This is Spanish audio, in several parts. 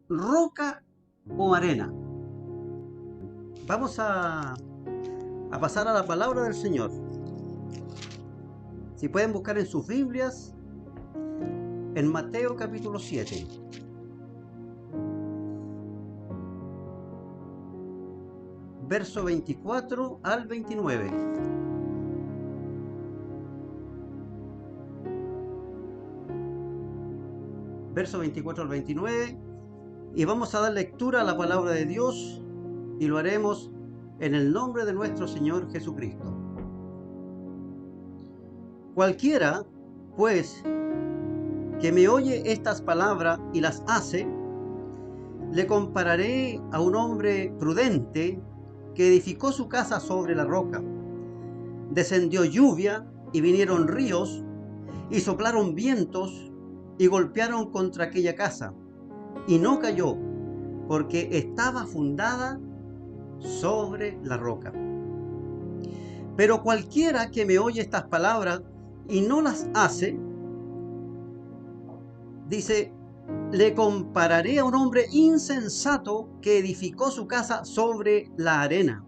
roca o arena. Vamos a pasar a la palabra del Señor. Si pueden buscar en sus Biblias, en Mateo capítulo 7. Verso 24 al 29. Verso 24 al 29. Y vamos a dar lectura a la palabra de Dios y lo haremos en el nombre de nuestro Señor Jesucristo. Cualquiera, pues, que me oye estas palabras y las hace, le compararé a un hombre prudente que edificó su casa sobre la roca. Descendió lluvia y vinieron ríos y soplaron vientos y golpearon contra aquella casa, y no cayó, porque estaba fundada sobre la roca. Pero cualquiera que me oye estas palabras y no las hace, dice, le compararé a un hombre insensato que edificó su casa sobre la arena.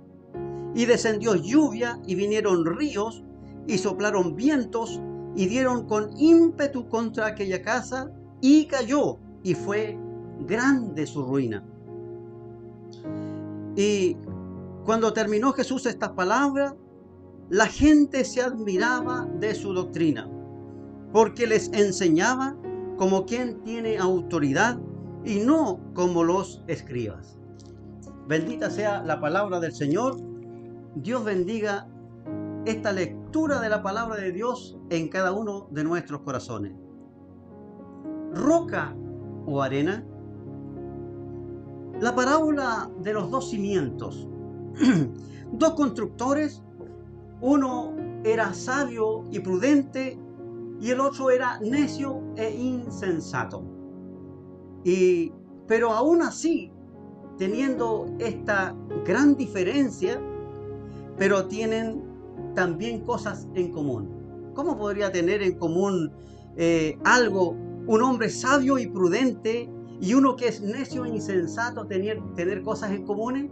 Y descendió lluvia y vinieron ríos y soplaron vientos y dieron con ímpetu contra aquella casa y cayó, y fue grande su ruina. Y cuando terminó Jesús estas palabras, la gente se admiraba de su doctrina, porque les enseñaba como quien tiene autoridad y no como los escribas. Bendita sea la palabra del Señor. Dios bendiga esta lectura de la palabra de Dios en cada uno de nuestros corazones. Roca o arena. La parábola de los dos cimientos. Dos constructores, uno era sabio y prudente y el otro era necio e insensato. Pero aún así, teniendo esta gran diferencia, pero tienen también cosas en común. ¿Cómo podría tener en común algo un hombre sabio y prudente y uno que es necio e insensato tener cosas en común?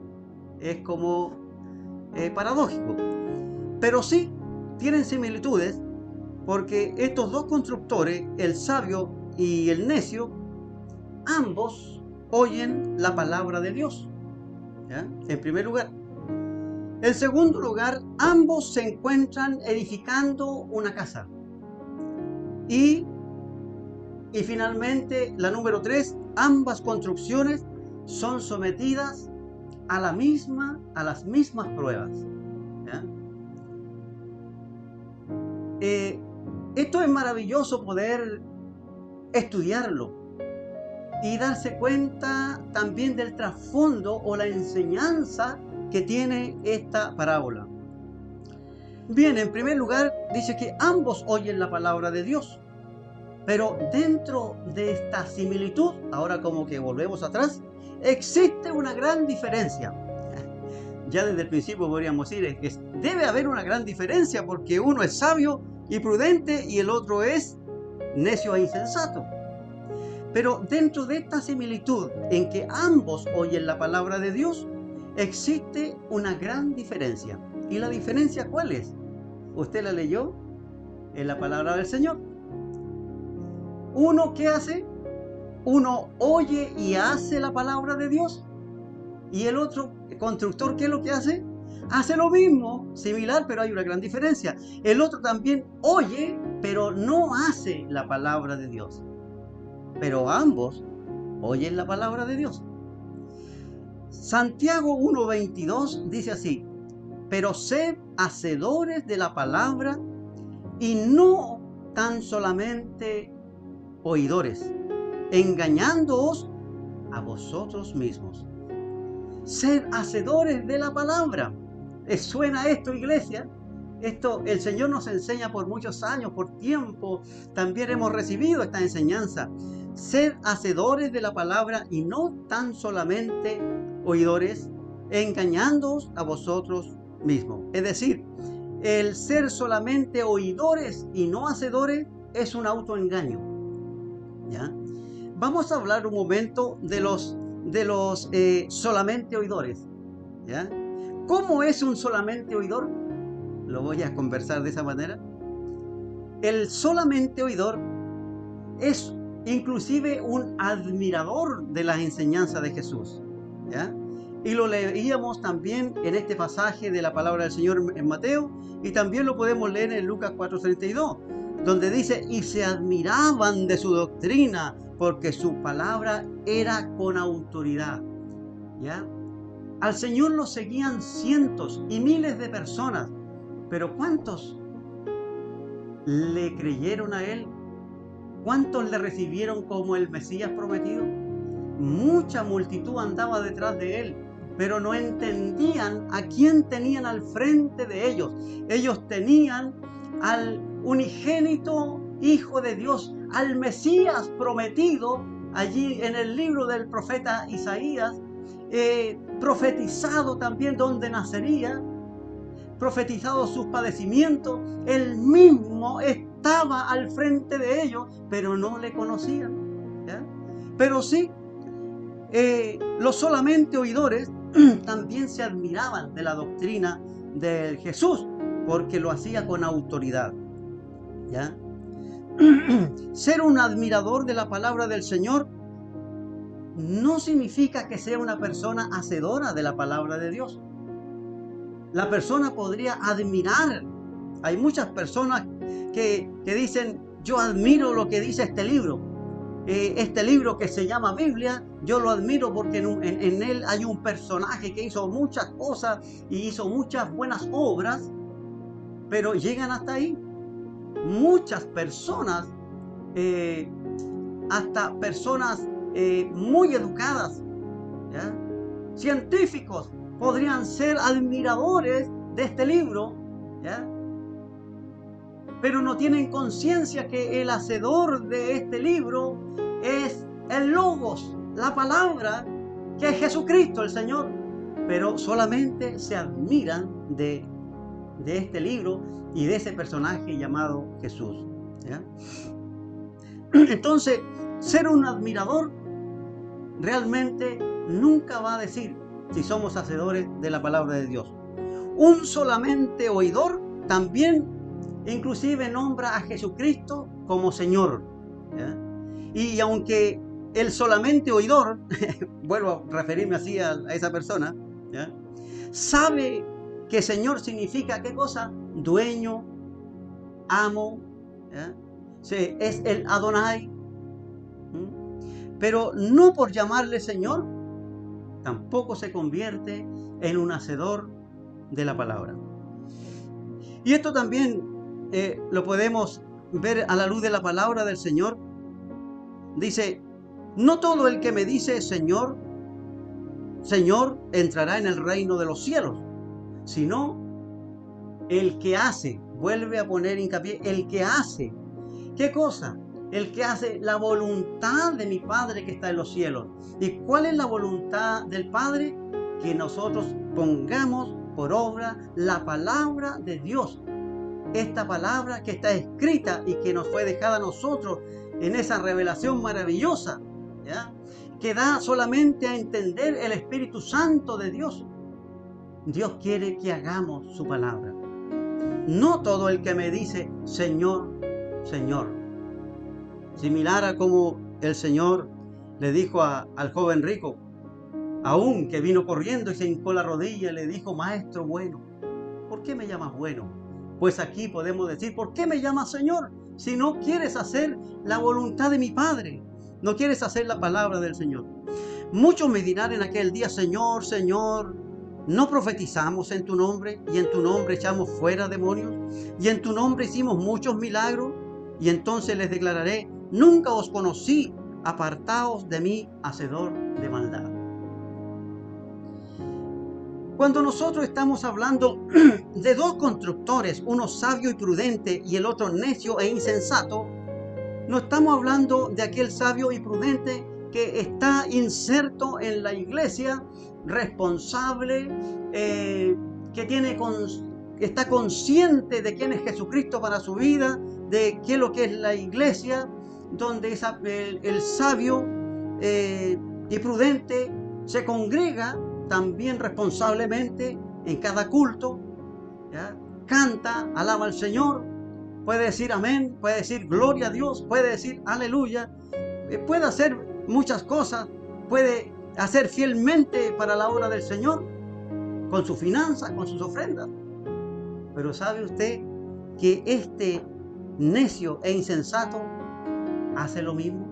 Es como paradójico. Pero sí tienen similitudes, porque estos dos constructores, el sabio y el necio, ambos oyen la palabra de Dios, ¿ya? En primer lugar. En segundo lugar, ambos se encuentran edificando una casa. Y finalmente, la número 3, ambas construcciones son sometidas a las mismas pruebas, ¿ya? Esto es maravilloso poder estudiarlo y darse cuenta también del trasfondo o la enseñanza que tiene esta parábola. Bien, en primer lugar, dice que ambos oyen la palabra de Dios, pero dentro de esta similitud, ahora como que volvemos atrás, existe una gran diferencia. Ya desde el principio podríamos decir que debe haber una gran diferencia, porque uno es sabio y prudente y el otro es necio e insensato. Pero dentro de esta similitud en que ambos oyen la palabra de Dios, existe una gran diferencia. ¿Y la diferencia cuál es? ¿Usted la leyó en la palabra del Señor? ¿Uno qué hace? Uno oye y hace la palabra de Dios. Y el otro constructor, ¿qué es lo que hace? Hace lo mismo, similar, pero hay una gran diferencia. El otro también oye, pero no hace la palabra de Dios. Pero ambos oyen la palabra de Dios. Santiago 1:22 dice así: pero sed hacedores de la palabra y no tan solamente oidores, engañándoos a vosotros mismos. Sed hacedores de la palabra. ¿Les suena esto, iglesia? Esto el Señor nos enseña por muchos años, por tiempo. También hemos recibido esta enseñanza. Sed hacedores de la palabra y no tan solamente oidores, engañándoos a vosotros mismos. Es decir, el ser solamente oidores y no hacedores es un autoengaño, ¿ya? Vamos a hablar un momento de los solamente oidores, ¿ya? ¿Cómo es un solamente oidor? Lo voy a conversar de esa manera. El solamente oidor es inclusive un admirador de las enseñanzas de Jesús, ¿ya? Y lo leíamos también en este pasaje de la palabra del Señor en Mateo, y también lo podemos leer en Lucas 4:32, donde dice: y se admiraban de su doctrina, porque su palabra era con autoridad, ¿ya? Al Señor lo seguían cientos y miles de personas, pero ¿cuántos le creyeron a Él? ¿Cuántos le recibieron como el Mesías prometido? Mucha multitud andaba detrás de Él, pero no entendían a quién tenían al frente de ellos. Ellos tenían al unigénito Hijo de Dios, al Mesías prometido, allí en el libro del profeta Isaías, profetizado también donde nacería, profetizado sus padecimientos. Él mismo estaba al frente de ellos, pero no le conocían, ¿ya? Pero sí, los solamente oidores también se admiraban de la doctrina de Jesús, porque lo hacía con autoridad, ¿ya? Ser un admirador de la palabra del Señor no significa que sea una persona hacedora de la palabra de Dios. La persona podría admirar. Hay muchas personas que dicen: yo admiro lo que dice este libro. Este libro que se llama Biblia, yo lo admiro porque en él hay un personaje que hizo muchas cosas y hizo muchas buenas obras, pero llegan hasta ahí. Muchas personas, hasta personas muy educadas, ¿ya? Científicos, podrían ser admiradores de este libro, ¿ya? Pero no tienen conciencia que el hacedor de este libro es el Logos, la palabra, que es Jesucristo el Señor. Pero solamente se admiran de este libro y de ese personaje llamado Jesús, ¿ya? Entonces, ser un admirador realmente nunca va a decir si somos hacedores de la palabra de Dios. Un solamente oidor también inclusive nombra a Jesucristo como Señor, ¿ya? Y aunque el solamente oidor, vuelvo a referirme así a esa persona, ¿ya?, sabe que Señor significa ¿qué cosa? Dueño, amo, ¿ya? Sí, es el Adonai. Pero no por llamarle Señor, tampoco se convierte en un hacedor de la palabra. Y esto también lo podemos ver a la luz de la palabra del Señor. Dice: no todo el que me dice Señor, Señor, entrará en el reino de los cielos, sino el que hace. Vuelve a poner hincapié: el que hace. ¿Qué cosa? El que hace la voluntad de mi Padre que está en los cielos. ¿Y cuál es la voluntad del Padre? Que nosotros pongamos por obra la palabra de Dios. Esta palabra que está escrita y que nos fue dejada a nosotros en esa revelación maravillosa, ¿ya?, que da solamente a entender el Espíritu Santo de Dios. Dios quiere que hagamos su palabra. No todo el que me dice Señor, Señor. Similar a como el Señor le dijo al joven rico, aún que vino corriendo y se hincó la rodilla y le dijo: Maestro bueno, ¿por qué me llamas bueno? Pues aquí podemos decir: ¿por qué me llamas Señor? Si no quieres hacer la voluntad de mi Padre, no quieres hacer la palabra del Señor. Muchos me dirán en aquel día: Señor, Señor, ¿no profetizamos en tu nombre? Y en tu nombre echamos fuera demonios, y en tu nombre hicimos muchos milagros. Y entonces les declararé: nunca os conocí, apartaos de mí, hacedor de maldad. Cuando nosotros estamos hablando de dos constructores, uno sabio y prudente y el otro necio e insensato, no estamos hablando de aquel sabio y prudente que está inserto en la iglesia, responsable, está consciente de quién es Jesucristo para su vida, de qué es lo que es la iglesia, donde el sabio y prudente se congrega también responsablemente en cada culto, ¿ya? Canta, alaba al Señor, puede decir amén, puede decir gloria a Dios, puede decir aleluya, puede hacer muchas cosas, puede hacer fielmente para la obra del Señor, con sus finanzas, con sus ofrendas. Pero ¿sabe usted que este necio e insensato hace lo mismo?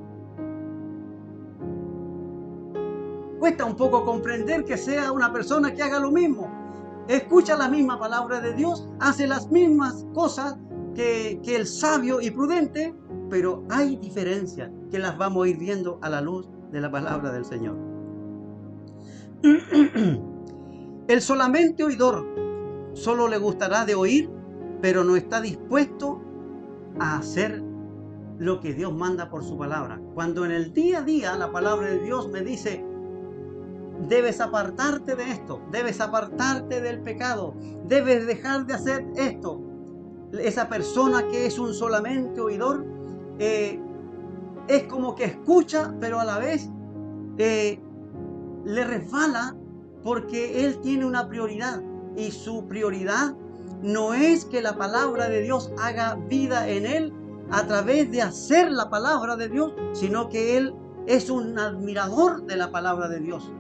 Cuesta un poco comprender que sea una persona que haga lo mismo. Escucha la misma palabra de Dios, hace las mismas cosas que el sabio y prudente, pero hay diferencias que las vamos a ir viendo a la luz de la palabra del Señor. El solamente oidor solo le gustará de oír, pero no está dispuesto a hacer lo que Dios manda por su palabra. Cuando en el día a día la palabra de Dios me dice: debes apartarte de esto, debes apartarte del pecado, debes dejar de hacer esto, esa persona que es un solamente oidor es como que escucha, pero a la vez le resbala, porque él tiene una prioridad, y su prioridad no es que la palabra de Dios haga vida en él a través de hacer la palabra de Dios, sino que él es un admirador de la palabra de Dios.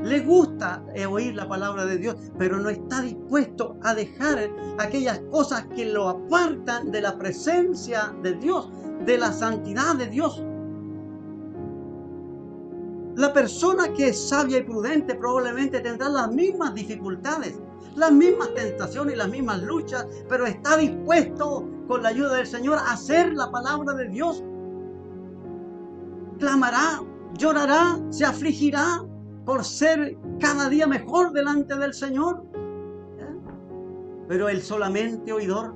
Le gusta oír la palabra de Dios, pero no está dispuesto a dejar aquellas cosas que lo apartan de la presencia de Dios, de la santidad de Dios. La persona que es sabia y prudente probablemente tendrá las mismas dificultades, las mismas tentaciones y las mismas luchas, pero está dispuesto con la ayuda del Señor a hacer la palabra de Dios. Clamará, llorará, se afligirá por ser cada día mejor delante del Señor. Pero el solamente oidor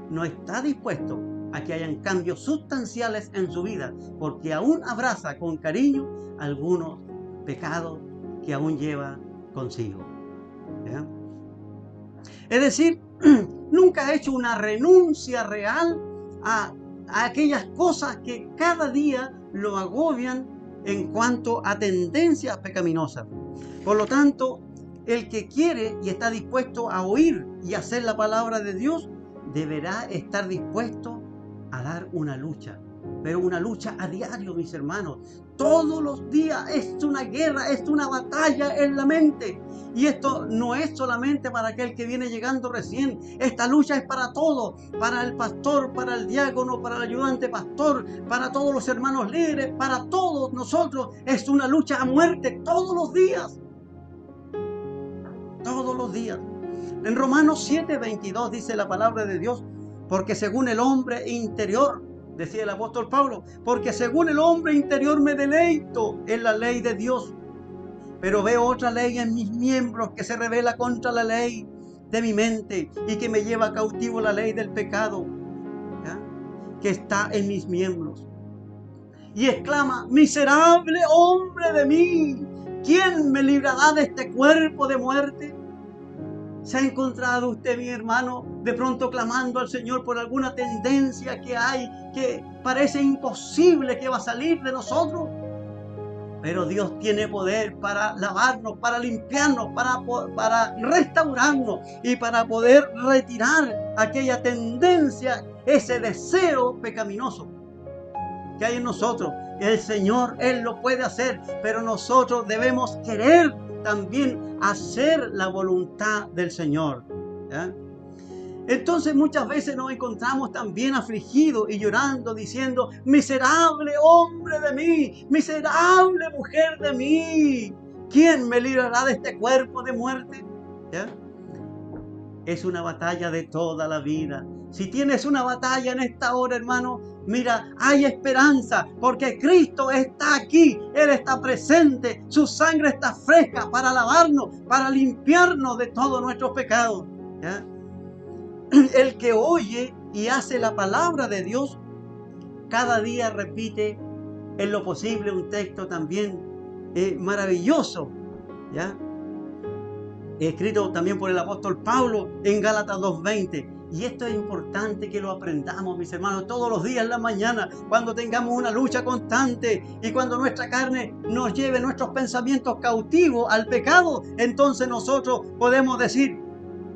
no está dispuesto a que hayan cambios sustanciales en su vida, porque aún abraza con cariño algunos pecados que aún lleva consigo. ¿Ya? Es decir, nunca ha hecho una renuncia real a aquellas cosas que cada día lo agobian en cuanto a tendencias pecaminosas. Por lo tanto, el que quiere y está dispuesto a oír y hacer la palabra de Dios, deberá estar dispuesto a dar una lucha, pero una lucha a diario, mis hermanos. Todos los días es una guerra, es una batalla en la mente. Y esto no es solamente para aquel que viene llegando recién. Esta lucha es para todos, para el pastor, para el diácono, para el ayudante pastor, para todos los hermanos líderes, para todos nosotros. Es una lucha a muerte todos los días. Todos los días. En Romanos 7:22 dice la palabra de Dios: porque según el hombre interior, decía el apóstol Pablo, porque según el hombre interior me deleito en la ley de Dios, pero veo otra ley en mis miembros que se revela contra la ley de mi mente y que me lleva cautivo la ley del pecado, ¿ya?, que está en mis miembros. Y exclama: miserable hombre de mí, ¿quién me librará de este cuerpo de muerte? ¿Se ha encontrado usted, mi hermano, de pronto clamando al Señor por alguna tendencia que hay que parece imposible que va a salir de nosotros? Pero Dios tiene poder para lavarnos, para limpiarnos, para restaurarnos y para poder retirar aquella tendencia, ese deseo pecaminoso que hay en nosotros. El Señor, Él lo puede hacer, pero nosotros debemos querer también hacer la voluntad del Señor, ¿ya? Entonces muchas veces nos encontramos también afligidos y llorando, diciendo: miserable hombre de mí, miserable mujer de mí, ¿quién me librará de este cuerpo de muerte? ¿Ya? Es una batalla de toda la vida. Si tienes una batalla en esta hora, hermano, mira, hay esperanza, porque Cristo está aquí, Él está presente, su sangre está fresca para lavarnos, para limpiarnos de todos nuestros pecados, ¿ya? El que oye y hace la palabra de Dios, cada día repite en lo posible un texto también maravilloso, ¿ya?, escrito también por el apóstol Pablo en Gálatas 2:20. Y esto es importante que lo aprendamos, mis hermanos, todos los días en la mañana, cuando tengamos una lucha constante y cuando nuestra carne nos lleve nuestros pensamientos cautivos al pecado, entonces nosotros podemos decir: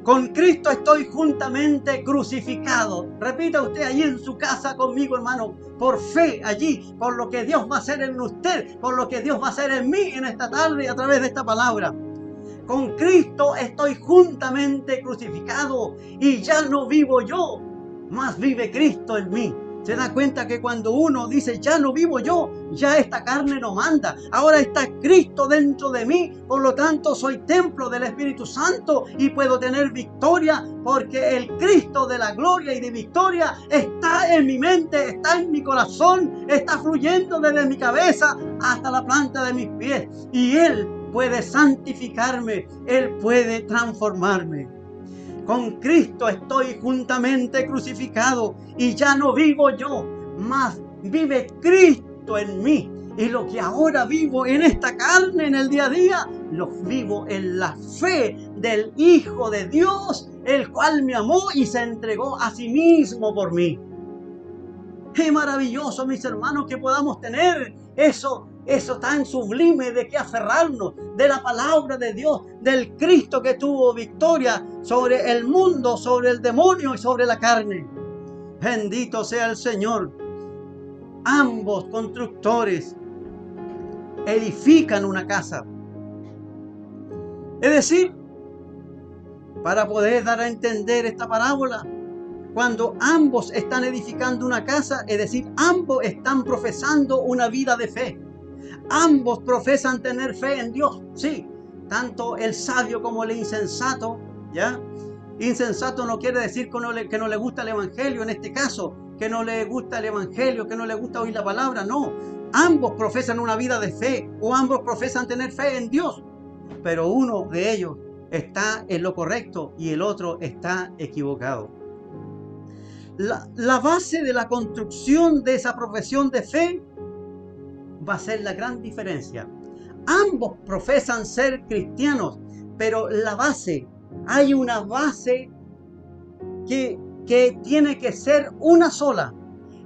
con Cristo estoy juntamente crucificado. Repita usted allí en su casa conmigo, hermano, por fe allí, por lo que Dios va a hacer en usted, por lo que Dios va a hacer en mí en esta tarde a través de esta palabra. Con Cristo estoy juntamente crucificado y ya no vivo yo, mas vive Cristo en mí. Se da cuenta que cuando uno dice ya no vivo yo, ya esta carne no manda. Ahora está Cristo dentro de mí, por lo tanto soy templo del Espíritu Santo y puedo tener victoria porque el Cristo de la gloria y de victoria está en mi mente, está en mi corazón, está fluyendo desde mi cabeza hasta la planta de mis pies. Y Él puede santificarme, Él puede transformarme. Con Cristo estoy juntamente crucificado y ya no vivo yo, mas vive Cristo en mí. Y lo que ahora vivo en esta carne, en el día a día, lo vivo en la fe del Hijo de Dios, el cual me amó y se entregó a sí mismo por mí. Qué maravilloso, mis hermanos, que podamos tener eso tan sublime de que aferrarnos, de la palabra de Dios, del Cristo que tuvo victoria sobre el mundo, sobre el demonio y sobre la carne. Bendito sea el Señor. Ambos constructores edifican una casa. Es decir, para poder dar a entender esta parábola, cuando ambos están edificando una casa, es decir, ambos están profesando una vida de fe. Ambos profesan tener fe en Dios, sí, tanto el sabio como el insensato, ¿ya? Insensato no quiere decir que no le gusta el evangelio, en este caso, que no le gusta el evangelio, que no le gusta oír la palabra, no. Ambos profesan una vida de fe, o ambos profesan tener fe en Dios, pero uno de ellos está en lo correcto y el otro está equivocado. La base de la construcción de esa profesión de fe va a ser la gran diferencia. Ambos profesan ser cristianos, pero la base, hay una base que tiene que ser una sola.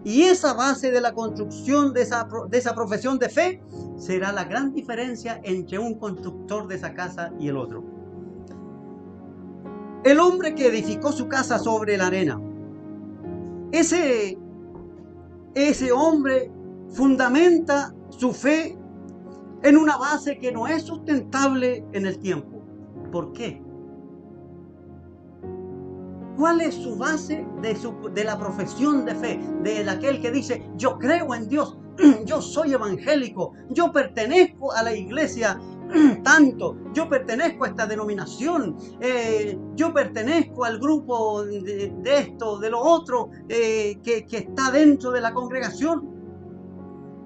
Y esa base de la construcción de esa profesión de fe será la gran diferencia entre un constructor de esa casa y el otro. El hombre que edificó su casa sobre la arena, ese hombre fundamenta su fe en una base que no es sustentable en el tiempo. ¿Por qué? ¿Cuál es su base de la profesión de fe? De aquel que dice, yo creo en Dios, yo soy evangélico, yo pertenezco a la iglesia tanto, yo pertenezco a esta denominación, yo pertenezco al grupo de esto, de lo otro, que está dentro de la congregación.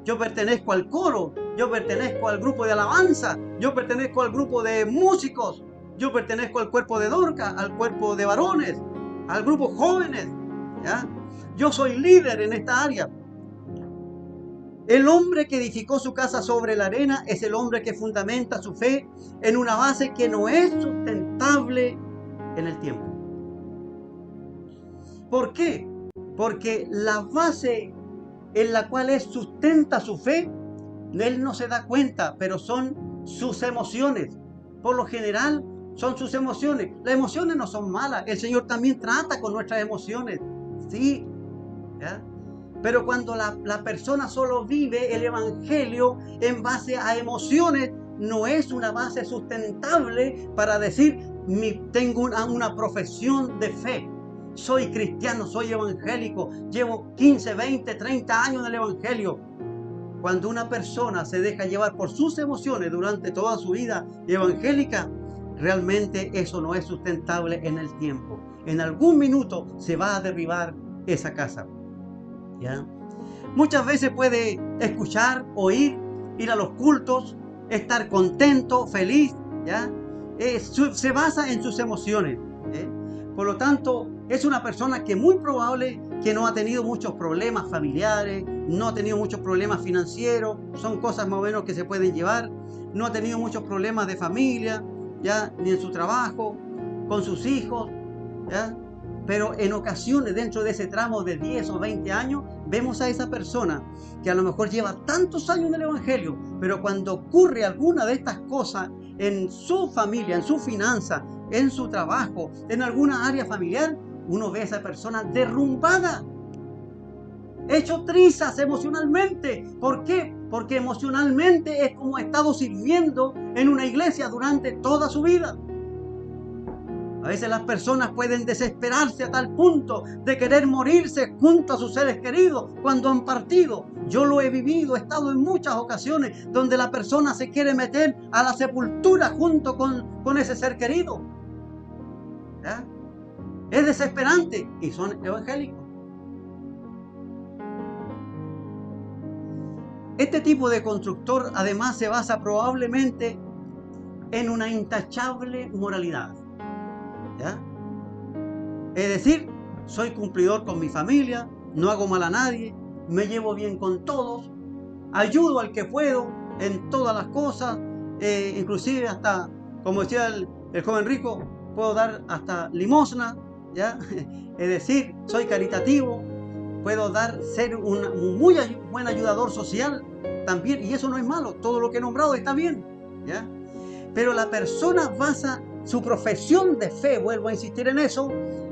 Yo pertenezco al coro, yo pertenezco al grupo de alabanza, yo pertenezco al grupo de músicos, yo pertenezco al cuerpo de Dorcas, al cuerpo de varones, al grupo jóvenes, ¿ya? Yo soy líder en esta área. El hombre que edificó su casa sobre la arena es el hombre que fundamenta su fe en una base que no es sustentable en el tiempo. ¿Por qué? Porque la base en la cual él sustenta su fe, él no se da cuenta, pero son sus emociones. Por lo general, son sus emociones. Las emociones no son malas. El Señor también trata con nuestras emociones. Sí, ¿ya? Pero cuando la persona solo vive el evangelio en base a emociones, no es una base sustentable para decir, tengo una profesión de fe. Soy cristiano, soy evangélico, llevo 15, 20, 30 años en el evangelio. Cuando una persona se deja llevar por sus emociones durante toda su vida evangélica, realmente eso no es sustentable en el tiempo. En algún minuto se va a derribar esa casa, ¿ya? Muchas veces puede escuchar, oír, ir a los cultos, estar contento, feliz, ¿ya? Se basa en sus emociones, ¿eh? Por lo tanto, es una persona que muy probable que no ha tenido muchos problemas familiares, no ha tenido muchos problemas financieros, son cosas más o menos que se pueden llevar, no ha tenido muchos problemas de familia, ¿ya? Ni en su trabajo, con sus hijos, ¿ya? Pero en ocasiones, dentro de ese tramo de 10 o 20 años, vemos a esa persona que a lo mejor lleva tantos años en el Evangelio, pero cuando ocurre alguna de estas cosas en su familia, en su finanza, en su trabajo, en alguna área familiar, uno ve a esa persona derrumbada, hecho trizas emocionalmente. ¿Por qué? Porque emocionalmente es como ha estado sirviendo en una iglesia durante toda su vida. A veces las personas pueden desesperarse a tal punto de querer morirse junto a sus seres queridos cuando han partido. Yo lo he vivido, he estado en muchas ocasiones donde la persona se quiere meter a la sepultura junto con ese ser querido. ¿Ya? Es desesperante y son evangélicos. Este tipo de constructor además se basa probablemente en una intachable moralidad. ¿Ya? Es decir, soy cumplidor con mi familia, no hago mal a nadie, me llevo bien con todos, ayudo al que puedo en todas las cosas, inclusive hasta, como decía el joven rico, puedo dar hasta limosna, ¿ya? Es decir, soy caritativo, puedo ser un muy buen ayudador social también, y eso no es malo, todo lo que he nombrado está bien, ¿ya? Pero la persona basa su profesión de fe, vuelvo a insistir en eso,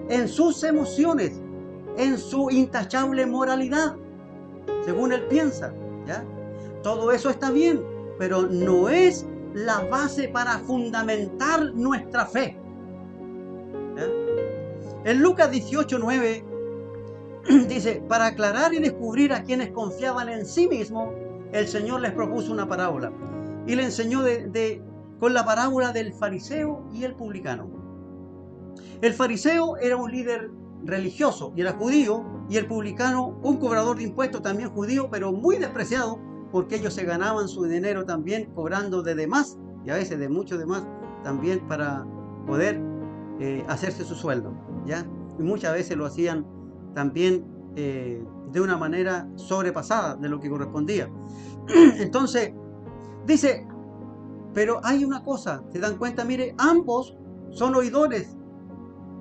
en sus emociones, en su intachable moralidad, según él piensa, ¿ya? Todo eso está bien, pero no es la base para fundamentar nuestra fe, ¿ya? En Lucas 18:9 dice, para aclarar y descubrir a quienes confiaban en sí mismos, el Señor les propuso una parábola y le enseñó con la parábola del fariseo y el publicano. El fariseo era un líder religioso y era judío, y el publicano un cobrador de impuestos también judío, pero muy despreciado porque ellos se ganaban su dinero también cobrando de demás, y a veces de mucho de más también para poder hacerse su sueldo, ¿ya? Y muchas veces lo hacían también de una manera sobrepasada de lo que correspondía. Entonces dice, pero hay una cosa, ¿se dan cuenta? Mire, ambos son oidores,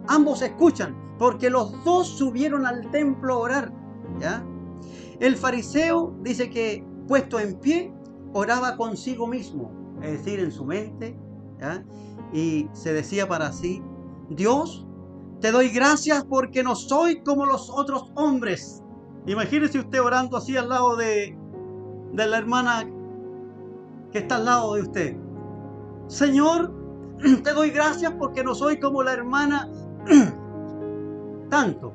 ambos escuchan, porque los dos subieron al templo a orar, ¿ya? El fariseo dice que puesto en pie, oraba consigo mismo, es decir, en su mente, ¿ya? Y se decía para sí, Dios, te doy gracias porque no soy como los otros hombres. Imagínese usted orando así al lado de la hermana que está al lado de usted. Señor, te doy gracias porque no soy como la hermana tanto.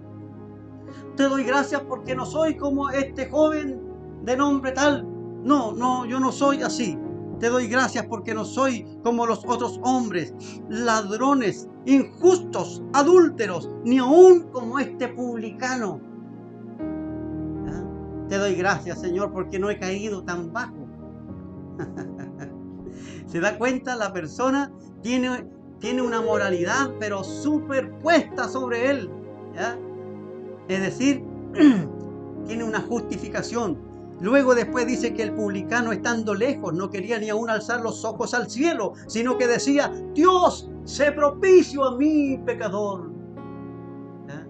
Te doy gracias porque no soy como este joven de nombre tal. No, yo no soy así. Te doy gracias porque no soy como los otros hombres, ladrones, injustos, adúlteros, ni aún como este publicano. ¿Ah? Te doy gracias, Señor, porque no he caído tan bajo. ¿Se da cuenta? La persona tiene una moralidad, pero superpuesta sobre él, ¿ya? Es decir, tiene una justificación. Luego después dice que el publicano, estando lejos, no quería ni aún alzar los ojos al cielo, sino que decía, Dios, sé propicio a mí, pecador. ¿Ya?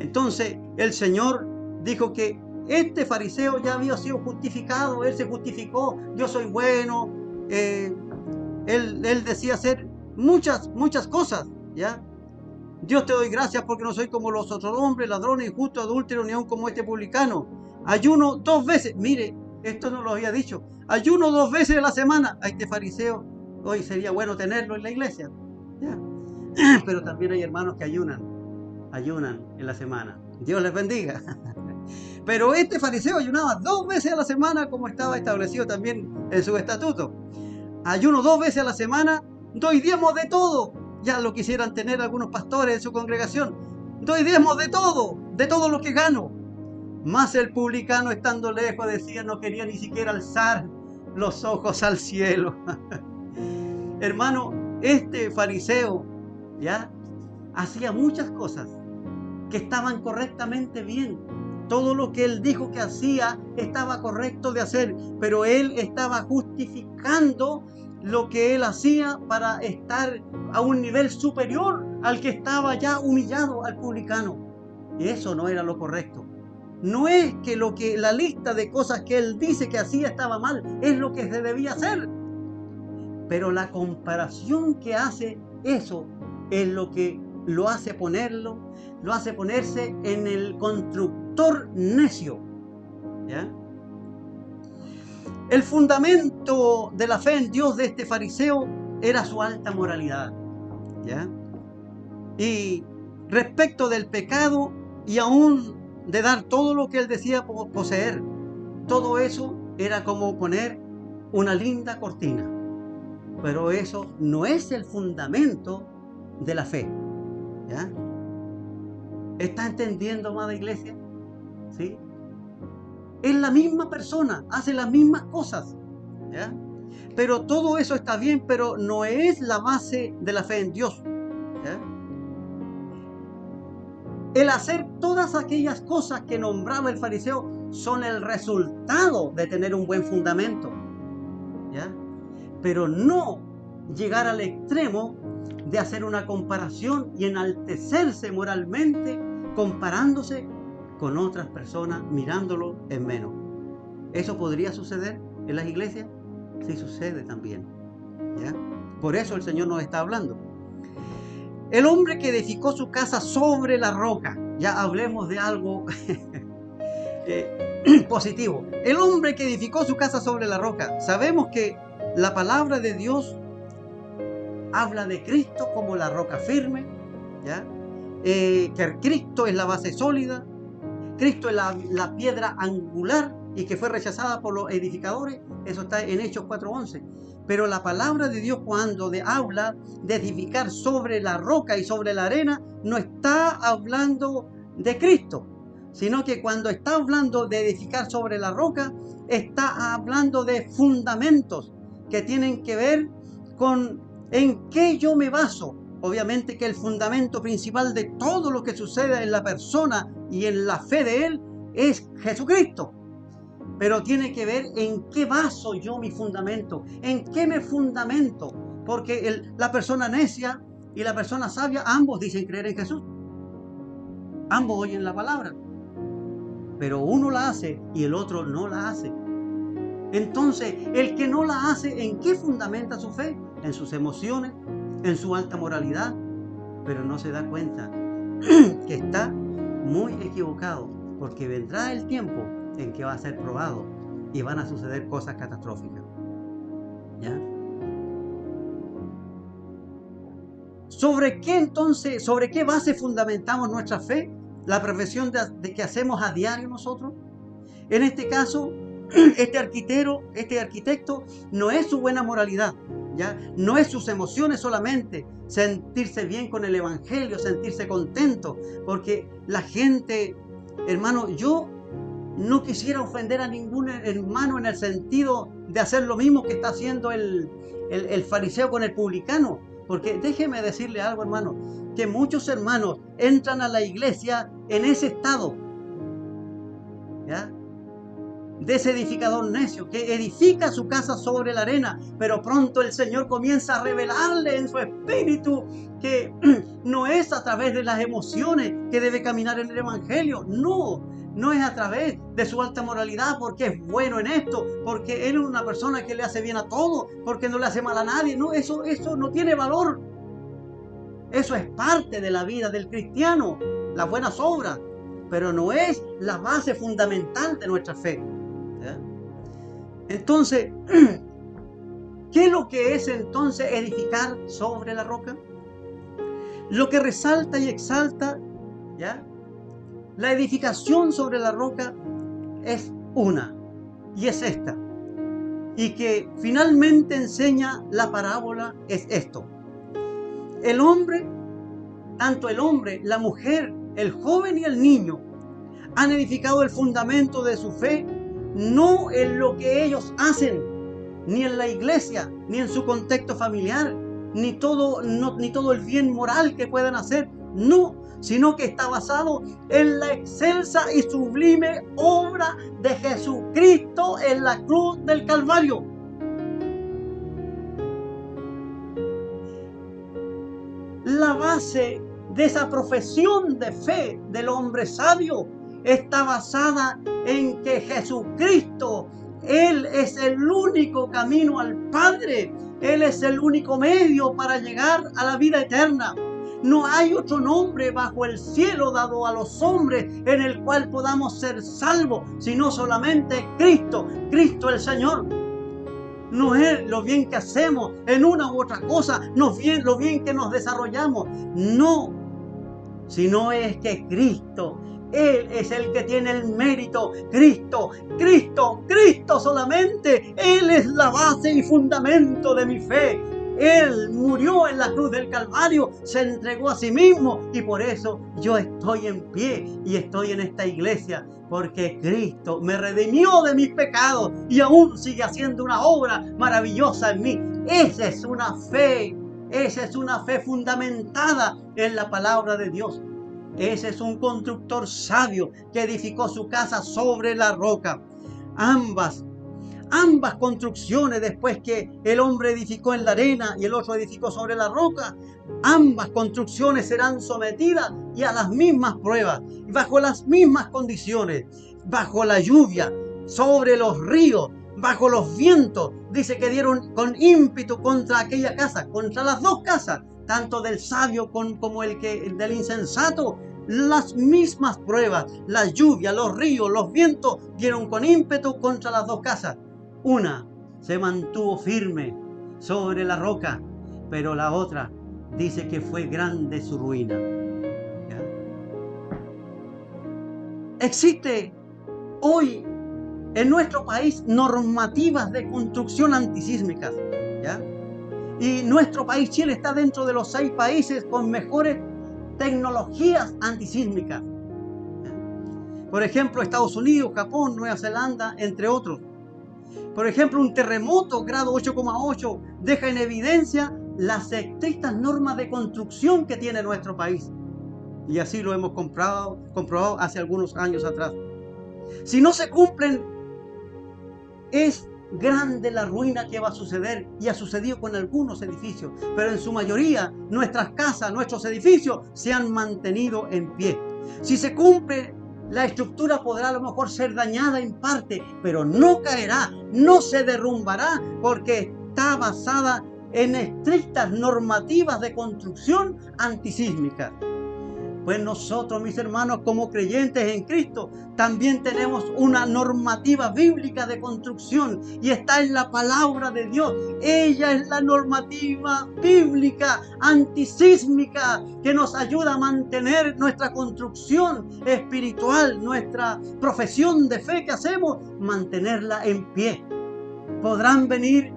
Entonces el Señor dijo que este fariseo ya había sido justificado, él se justificó, yo soy bueno, él decía hacer muchas cosas, ¿ya? Dios, te doy gracias porque no soy como los otros hombres, ladrones, injustos, adúlteros, ni aun como este publicano. Ayuno 2 veces, mire, esto no lo había dicho, ayuno 2 veces a la semana. A este fariseo hoy sería bueno tenerlo en la iglesia, ¿ya? Pero también hay hermanos que ayunan en la semana. Dios les bendiga. Pero este fariseo ayunaba 2 veces a la semana, como estaba establecido también en su estatuto. Ayuno 2 veces a la semana, doy diezmos de todo. Ya lo quisieran tener algunos pastores en su congregación. Doy diezmos de todo lo que gano. Mas el publicano, estando lejos, decía, no quería ni siquiera alzar los ojos al cielo. Hermano, este fariseo, ¿ya? Hacía muchas cosas que estaban correctamente bien. Todo lo que él dijo que hacía estaba correcto de hacer, pero él estaba justificando lo que él hacía para estar a un nivel superior al que estaba ya humillado, al publicano. Y eso no era lo correcto. No es que la lista de cosas que él dice que hacía estaba mal, es lo que se debía hacer. Pero la comparación que hace eso es lo que lo hace ponerse en el constructor necio. ¿Ya? El fundamento de la fe en Dios de este fariseo era su alta moralidad. ¿Ya? Y respecto del pecado y aún de dar todo lo que él decía poseer, todo eso era como poner una linda cortina. Pero eso no es el fundamento de la fe. ¿Ya? ¿Está entendiendo, amada iglesia? ¿Sí? Es la misma persona, hace las mismas cosas. ¿Ya? Pero todo eso está bien, pero no es la base de la fe en Dios. ¿Ya? El hacer todas aquellas cosas que nombraba el fariseo son el resultado de tener un buen fundamento. ¿Ya? Pero no llegar al extremo de hacer una comparación y enaltecerse moralmente comparándose con otras personas, mirándolo en menos. ¿Eso podría suceder en las iglesias? Sí sucede también. ¿Ya? Por eso el Señor nos está hablando. El hombre que edificó su casa sobre la roca. Ya hablemos de algo positivo. El hombre que edificó su casa sobre la roca. Sabemos que la palabra de Dios habla de Cristo como la roca firme, ¿ya? Que Cristo es la base sólida, Cristo es la piedra angular y que fue rechazada por los edificadores. Eso está en Hechos 4:11. Pero la palabra de Dios, cuando habla de edificar sobre la roca y sobre la arena, no está hablando de Cristo, sino que cuando está hablando de edificar sobre la roca, está hablando de fundamentos que tienen que ver con en qué yo me baso. Obviamente que el fundamento principal de todo lo que sucede en la persona y en la fe de él es Jesucristo. Pero tiene que ver en qué baso yo mi fundamento, en qué me fundamento. Porque la persona necia y la persona sabia, ambos dicen creer en Jesús. Ambos oyen la palabra. Pero uno la hace y el otro no la hace. Entonces, el que no la hace, ¿en qué fundamenta su fe? En sus emociones, en su alta moralidad, pero no se da cuenta que está muy equivocado, porque vendrá el tiempo en que va a ser probado y van a suceder cosas catastróficas. ¿Ya? ¿Sobre qué entonces, sobre qué base fundamentamos nuestra fe? La profesión de que hacemos a diario nosotros. En este caso, este arquitecto no es su buena moralidad, ¿ya? No es sus emociones solamente, sentirse bien con el evangelio, sentirse contento, porque la gente, hermano, yo no quisiera ofender a ningún hermano en el sentido de hacer lo mismo que está haciendo el fariseo con el publicano, porque déjeme decirle algo, hermano, que muchos hermanos entran a la iglesia en ese estado, ¿ya? De ese edificador necio que edifica su casa sobre la arena, pero pronto el Señor comienza a revelarle en su espíritu que no es a través de las emociones que debe caminar en el evangelio. No es a través de su alta moralidad, porque es bueno en esto, porque él es una persona que le hace bien a todo, porque no le hace mal a nadie. No, eso no tiene valor. Eso es parte de la vida del cristiano, las buenas obras, pero no es la base fundamental de nuestra fe. ¿Ya? Entonces, ¿qué es lo que es entonces edificar sobre la roca? Lo que resalta y exalta, ¿ya? La edificación sobre la roca es una, y es esta. Y que finalmente enseña la parábola es esto. El hombre, tanto el hombre, la mujer, el joven y el niño, han edificado el fundamento de su fe no en lo que ellos hacen, ni en la iglesia, ni en su contexto familiar, ni todo el bien moral que puedan hacer, no, sino que está basado en la excelsa y sublime obra de Jesucristo en la cruz del Calvario. La base de esa profesión de fe del hombre sabio está basada en que Jesucristo, Él es el único camino al Padre. Él es el único medio para llegar a la vida eterna. No hay otro nombre bajo el cielo dado a los hombres en el cual podamos ser salvos, sino solamente Cristo, Cristo el Señor. No es lo bien que hacemos en una u otra cosa, no es lo bien que nos desarrollamos, no, sino es que Cristo, Él es el que tiene el mérito. Cristo, Cristo, Cristo solamente. Él es la base y fundamento de mi fe. Él murió en la cruz del Calvario, se entregó a sí mismo y por eso yo estoy en pie y estoy en esta iglesia, porque Cristo me redimió de mis pecados y aún sigue haciendo una obra maravillosa en mí. Esa es una fe fundamentada en la palabra de Dios. Ese es un constructor sabio que edificó su casa sobre la roca. Ambas construcciones, después que el hombre edificó en la arena y el otro edificó sobre la roca, ambas construcciones serán sometidas y a las mismas pruebas, bajo las mismas condiciones, bajo la lluvia, sobre los ríos, bajo los vientos. Dice que dieron con ímpetu contra aquella casa, contra las dos casas, tanto del sabio como el del insensato. Las mismas pruebas, la lluvia, los ríos, los vientos dieron con ímpetu contra las dos casas. Una se mantuvo firme sobre la roca, pero la otra dice que fue grande su ruina. ¿Ya? Existe hoy en nuestro país normativas de construcción antisísmicas, ¿ya? Y nuestro país, Chile, está dentro de los 6 países con mejores tecnologías antisísmicas. ¿Ya? Por ejemplo, Estados Unidos, Japón, Nueva Zelanda, entre otros. Por ejemplo, un terremoto grado 8,8 deja en evidencia las estrictas normas de construcción que tiene nuestro país. Y así lo hemos comprobado hace algunos años atrás. Si no se cumplen, es grande la ruina que va a suceder, y ha sucedido con algunos edificios, pero en su mayoría nuestras casas, nuestros edificios se han mantenido en pie. Si se cumple, la estructura podrá a lo mejor ser dañada en parte, pero no caerá, no se derrumbará, porque está basada en estrictas normativas de construcción antisísmicas. Pues nosotros, mis hermanos, como creyentes en Cristo, también tenemos una normativa bíblica de construcción y está en la palabra de Dios. Ella es la normativa bíblica antisísmica que nos ayuda a mantener nuestra construcción espiritual, nuestra profesión de fe que hacemos, mantenerla en pie. Podrán venir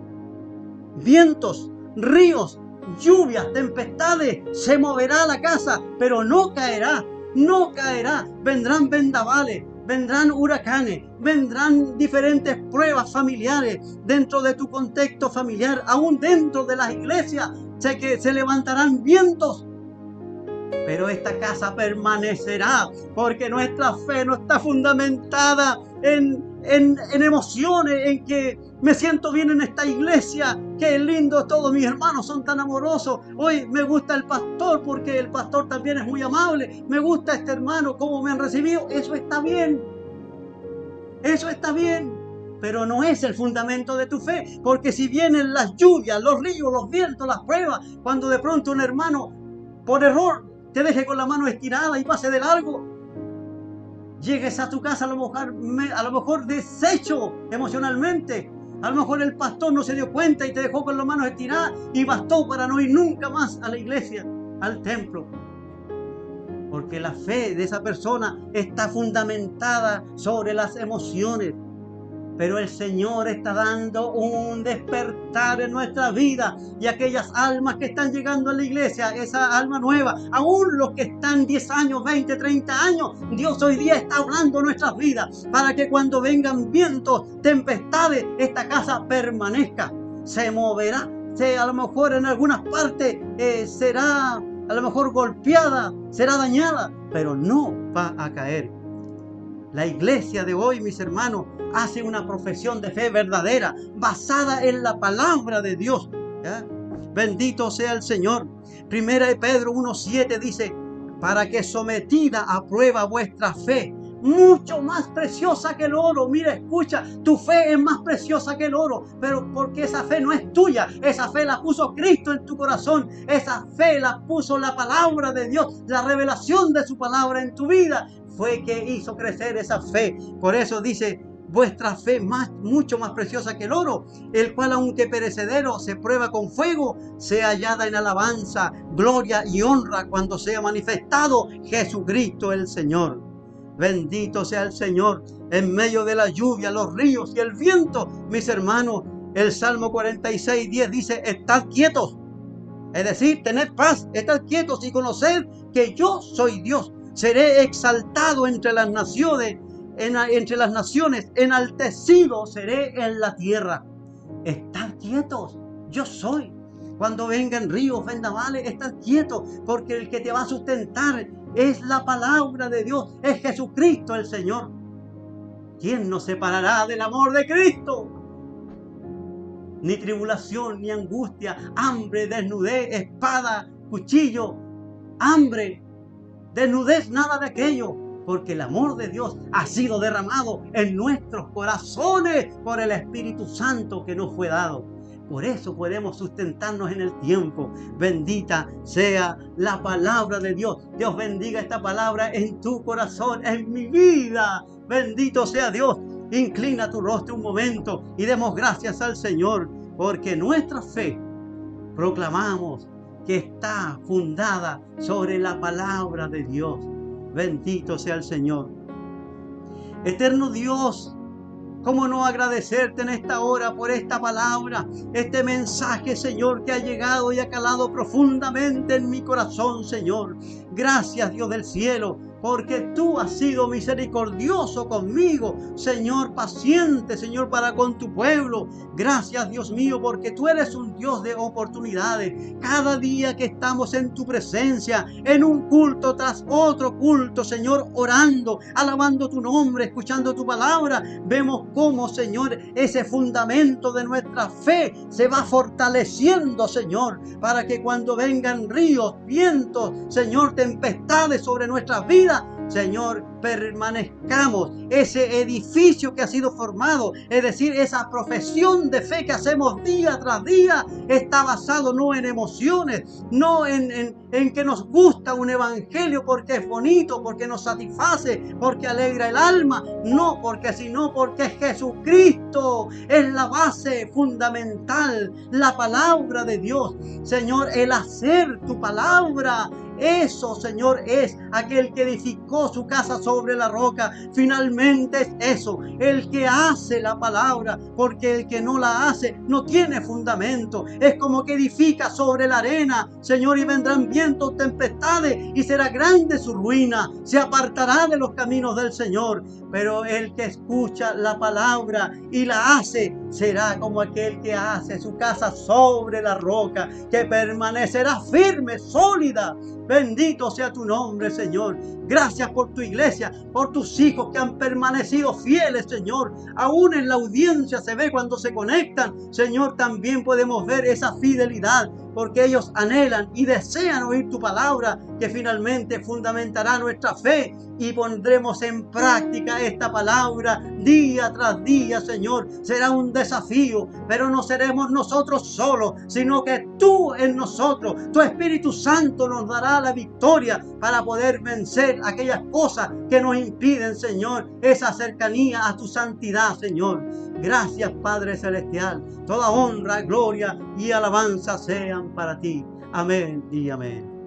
vientos, ríos, lluvias, tempestades, se moverá la casa, pero no caerá, no caerá. Vendrán vendavales, vendrán huracanes, vendrán diferentes pruebas familiares dentro de tu contexto familiar, aún dentro de las iglesias, sé que se levantarán vientos, pero esta casa permanecerá, porque nuestra fe no está fundamentada en emociones, en que me siento bien en esta iglesia, qué lindo, todos mis hermanos son tan amorosos, hoy me gusta el pastor porque el pastor también es muy amable, me gusta este hermano, cómo me han recibido. Eso está bien, pero no es el fundamento de tu fe, porque si vienen las lluvias, los ríos, los vientos, las pruebas, cuando de pronto un hermano por error te deje con la mano estirada y pase de largo, llegues a tu casa a lo mejor deshecho emocionalmente, a lo mejor el pastor no se dio cuenta y te dejó con las manos estiradas y bastó para no ir nunca más a la iglesia, al templo, porque la fe de esa persona está fundamentada sobre las emociones. Pero el Señor está dando un despertar en nuestra vida, y aquellas almas que están llegando a la iglesia, esa alma nueva, aún los que están 10 años, 20, 30 años, Dios hoy día está hablando en nuestras vidas para que cuando vengan vientos, tempestades, esta casa permanezca. Se moverá, a lo mejor en algunas partes será a lo mejor golpeada, será dañada, pero no va a caer. La iglesia de hoy, mis hermanos, hace una profesión de fe verdadera, basada en la palabra de Dios. ¿Ya? Bendito sea el Señor. Primera de Pedro 1:7 dice, para que sometida a prueba vuestra fe, mucho más preciosa que el oro. Mira, escucha, tu fe es más preciosa que el oro, pero porque esa fe no es tuya, esa fe la puso Cristo en tu corazón, esa fe la puso la palabra de Dios, la revelación de su palabra en tu vida, fue que hizo crecer esa fe. Por eso dice, vuestra fe mucho más preciosa que el oro, el cual aunque perecedero se prueba con fuego, sea hallada en alabanza, gloria y honra cuando sea manifestado Jesucristo el Señor. Bendito sea el Señor en medio de la lluvia, los ríos y el viento. Mis hermanos, el Salmo 46:10 dice, estad quietos. Es decir, tened paz, estad quietos y conoced que yo soy Dios. Seré exaltado entre las naciones, enaltecido seré en la tierra. Estad quietos, yo soy. Cuando vengan ríos, vendavales, estad quietos, porque el que te va a sustentar es la palabra de Dios, es Jesucristo el Señor. ¿Quién nos separará del amor de Cristo? Ni tribulación, ni angustia, hambre, desnudez, espada, cuchillo, hambre, desnudez, nada de aquello, porque el amor de Dios ha sido derramado en nuestros corazones por el Espíritu Santo que nos fue dado. Por eso podemos sustentarnos en el tiempo. Bendita sea la palabra de Dios. Dios bendiga esta palabra en tu corazón, en mi vida. Bendito sea Dios. Inclina tu rostro un momento y demos gracias al Señor, porque nuestra fe proclamamos que está fundada sobre la palabra de Dios. Bendito sea el Señor. Eterno Dios, ¿cómo no agradecerte en esta hora por esta palabra, este mensaje, Señor, que ha llegado y ha calado profundamente en mi corazón, Señor? Gracias, Dios del cielo, porque tú has sido misericordioso conmigo, Señor, paciente, Señor, para con tu pueblo. Gracias, Dios mío, porque tú eres un Dios de oportunidades. Cada día que estamos en tu presencia, en un culto tras otro culto, Señor, orando, alabando tu nombre, escuchando tu palabra, vemos cómo, Señor, ese fundamento de nuestra fe se va fortaleciendo, Señor, para que cuando vengan ríos, vientos, Señor, tempestades sobre nuestras vidas, Señor, permanezcamos. Ese edificio que ha sido formado, es decir, esa profesión de fe que hacemos día tras día, está basado no en emociones, no en que nos gusta un evangelio porque es bonito, porque nos satisface, porque alegra el alma, no sino porque Jesucristo es la base fundamental, la palabra de Dios. Señor, el hacer tu palabra, eso, Señor, es aquel que edificó su casa sobre la roca. Finalmente es eso, el que hace la palabra, porque el que no la hace no tiene fundamento. Es como que edifica sobre la arena, Señor, y vendrán vientos, tempestades, y será grande su ruina. Se apartará de los caminos del Señor. Pero el que escucha la palabra y la hace, será como aquel que hace su casa sobre la roca, que permanecerá firme, sólida. Bendito sea tu nombre, Señor. Gracias por tu iglesia, por tus hijos que han permanecido fieles, Señor. Aún en la audiencia se ve cuando se conectan, Señor, también podemos ver esa fidelidad, porque ellos anhelan y desean oír tu palabra, que finalmente fundamentará nuestra fe y pondremos en práctica esta palabra día tras día, Señor. Será un desafío, pero no seremos nosotros solos, sino que tú en nosotros, tu Espíritu Santo nos dará la victoria para poder vencer aquellas cosas que nos impiden, Señor, esa cercanía a tu santidad, Señor. Gracias, Padre Celestial. Toda honra, gloria y alabanza sean para ti. Amén y amén.